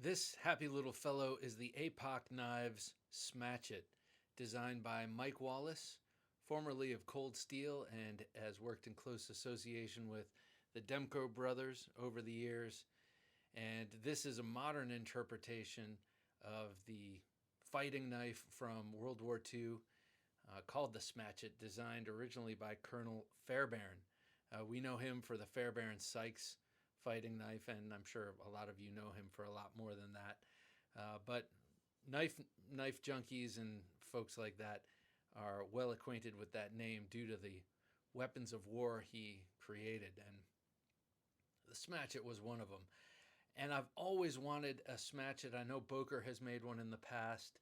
This happy little fellow is the APOC Knives Smatchet, designed by Mike Wallace, formerly of Cold Steel, and has worked in close association with the DeMarco brothers over the years. And this is a modern interpretation of the fighting knife from World War II called the Smatchet, designed originally by Colonel Fairbairn. We know him for the Fairbairn Sykes fighting knife, and I'm sure a lot of you know him for a lot more than that. But knife junkies and folks like that are well acquainted with that name due to the weapons of war he created, and the Smatchet was one of them. And I've always wanted a Smatchet. I know Boker has made one in the past.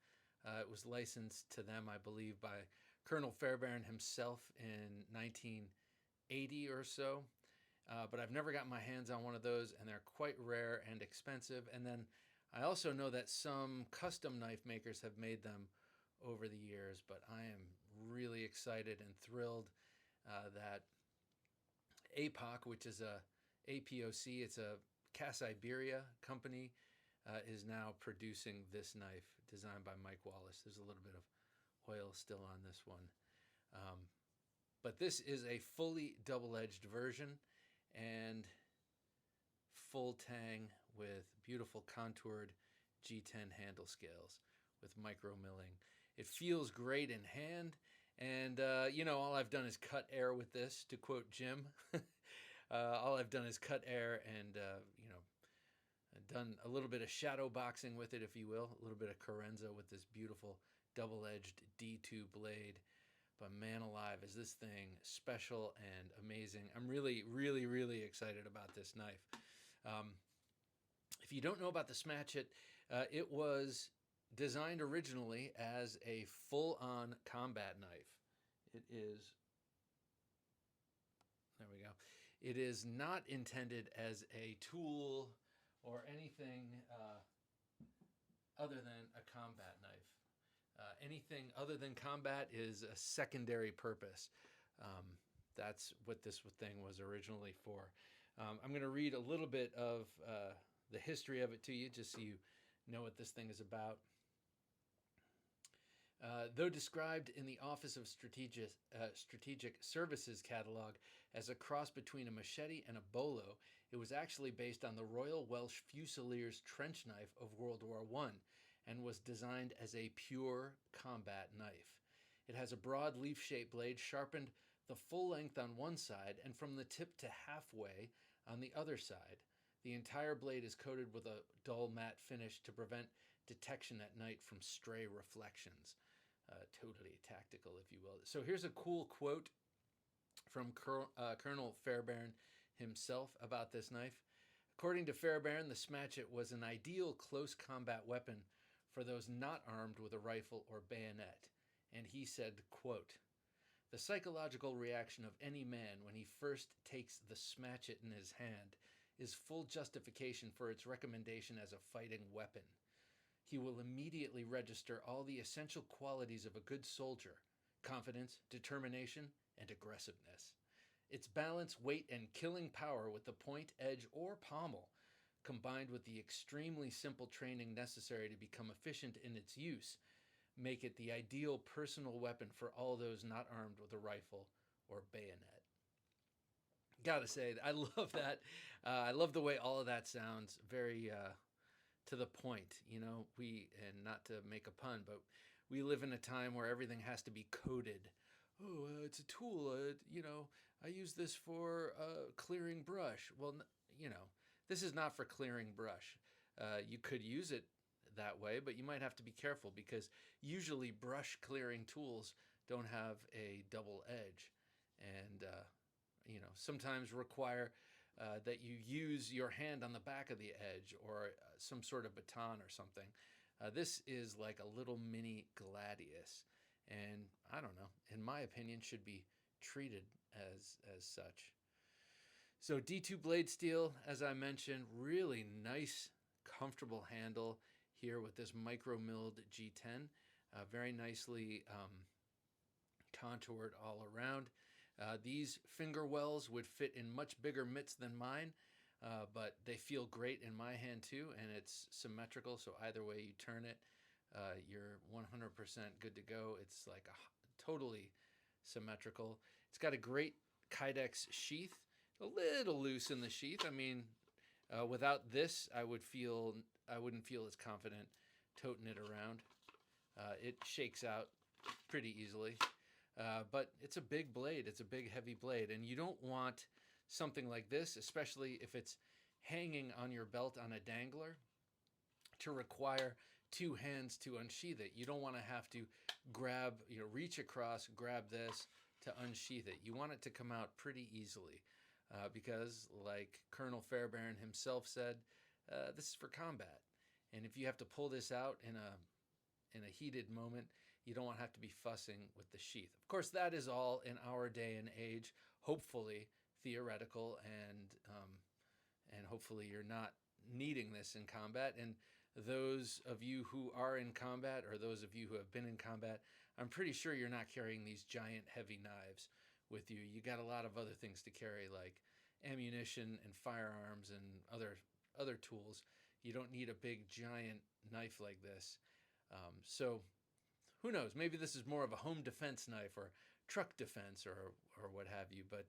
It was licensed to them, I believe, by Colonel Fairbairn himself in 1980 or so. But I've never gotten my hands on one of those, and they're quite rare and expensive. And then I also know that some custom knife makers have made them over the years, but I am really excited and thrilled that APOC, which is a APOC, it's a Casa Iberia company, is now producing this knife designed by Mike Wallace. There's a little bit of oil still on this one. But this is a fully double-edged version and full tang with beautiful contoured G10 handle scales with micro milling. It feels great in hand, and all I've done is cut air with this, to quote Jim. All I've done is cut air and done a little bit of shadow boxing with it, if you will, a little bit of Carenza with this beautiful double-edged D2 blade. But man alive, is this thing special and amazing. I'm really, really, really excited about this knife. If you don't know about the Smatchet, it was designed originally as a full-on combat knife. There we go. It is not intended as a tool or anything other than a combat knife. Anything other than combat is a secondary purpose. That's what this thing was originally for. I'm going to read a little bit of the history of it to you, just so you know what this thing is about. Though described in the Office of Strategic Services catalog as a cross between a machete and a bolo, it was actually based on the Royal Welsh Fusiliers trench knife of World War I and was designed as a pure combat knife. It has a broad leaf-shaped blade sharpened the full length on one side and from the tip to halfway on the other side. The entire blade is coated with a dull matte finish to prevent detection at night from stray reflections. Totally tactical, if you will. So here's a cool quote from Colonel Fairbairn himself about this knife. According to Fairbairn, the Smatchet was an ideal close combat weapon for those not armed with a rifle or bayonet. And he said, quote, "The psychological reaction of any man when he first takes the Smatchet in his hand is full justification for its recommendation as a fighting weapon. He will immediately register all the essential qualities of a good soldier: confidence, determination, and aggressiveness. Its balance, weight, and killing power with the point, edge, or pommel, combined with the extremely simple training necessary to become efficient in its use, make it the ideal personal weapon for all those not armed with a rifle or bayonet." Gotta say, I love that. I love the way all of that sounds. Very to the point. And not to make a pun, but we live in a time where everything has to be coded. Oh, it's a tool. I use this for clearing brush. Well, this is not for clearing brush. You could use it that way, but you might have to be careful because usually brush clearing tools don't have a double edge, and sometimes require that you use your hand on the back of the edge or some sort of baton or something. This is like a little mini gladius, and I don't know, in my opinion, should be treated as such. So D2 blade steel, as I mentioned, really nice, comfortable handle here with this micro milled G10, very nicely contoured all around. These finger wells would fit in much bigger mitts than mine. but they feel great in my hand too, and it's symmetrical. So either way you turn it, you're 100% good to go. It's like totally symmetrical. It's got a great Kydex sheath, a little loose in the sheath. I mean, without this, I wouldn't feel as confident toting it around. It shakes out pretty easily, but it's a big blade. It's a big, heavy blade, and you don't want something like this, especially if it's hanging on your belt on a dangler, to require two hands to unsheath it. You don't want to have to grab, reach across, grab this to unsheath it. You want it to come out pretty easily, because, like Colonel Fairbairn himself said, this is for combat. And if you have to pull this out in a heated moment, you don't want to have to be fussing with the sheath. Of course, that is all in our day and age, hopefully theoretical, and hopefully you're not needing this in combat. And those of you who are in combat, or those of you who have been in combat, I'm pretty sure you're not carrying these giant heavy knives with you. You got a lot of other things to carry, like ammunition and firearms and other tools. You don't need a big giant knife like this. So who knows? Maybe this is more of a home defense knife or truck defense or what have you. But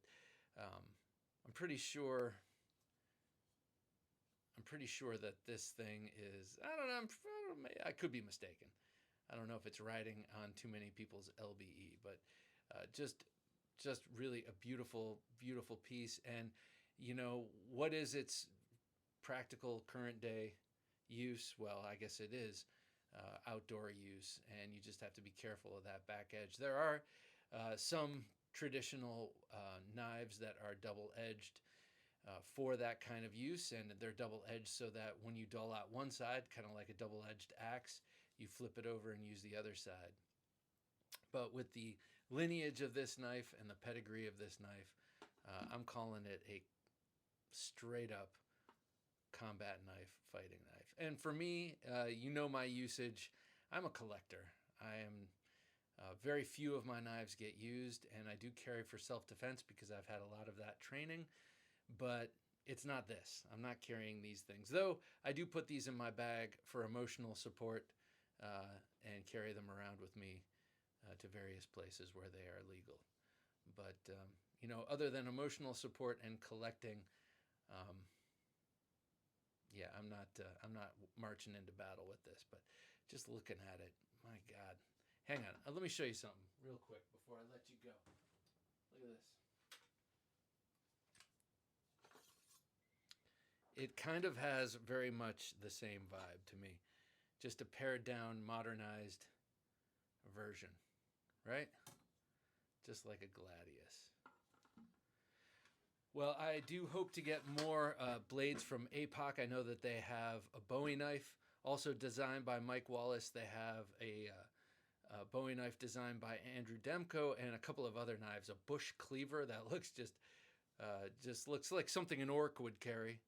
I'm pretty sure that this thing is, I don't know, I could be mistaken. I don't know if it's riding on too many people's LBE, but just really a beautiful, beautiful piece. And what is its practical current day use? Well, I guess it is outdoor use, and you just have to be careful of that back edge. There are some traditional knives that are double-edged for that kind of use, and they're double-edged so that when you dull out one side, kind of like a double-edged axe, you flip it over and use the other side. But with the lineage of this knife and the pedigree of this knife, I'm calling it a straight-up combat knife, fighting knife. And for me, my usage. I'm a collector. I am very few of my knives get used, and I do carry for self-defense because I've had a lot of that training. But it's not this. I'm not carrying these things, though I do put these in my bag for emotional support and carry them around with me to various places where they are legal. But other than emotional support and collecting, I'm not marching into battle with this. But just looking at it, my God. Hang on, let me show you something real quick before I let you go. Look at this. It kind of has very much the same vibe to me. Just a pared down, modernized version, right? Just like a Gladius. Well, I do hope to get more blades from APOC. I know that they have a Bowie knife, also designed by Mike Wallace. They have a Bowie knife designed by Andrew DeMarco, and a couple of other knives. A bush cleaver that looks just looks like something an orc would carry.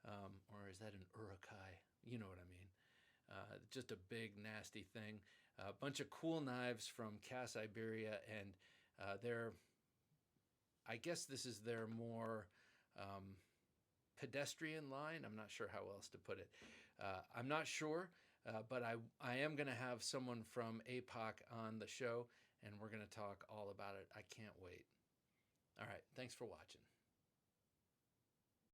Or is that an urukai? You know what I mean. Just a big, nasty thing. A bunch of cool knives from Cass Iberia, and I guess this is their more pedestrian line. I'm not sure how else to put it. I'm not sure, but I am going to have someone from APOC on the show, and we're going to talk all about it. I can't wait. All right, thanks for watching.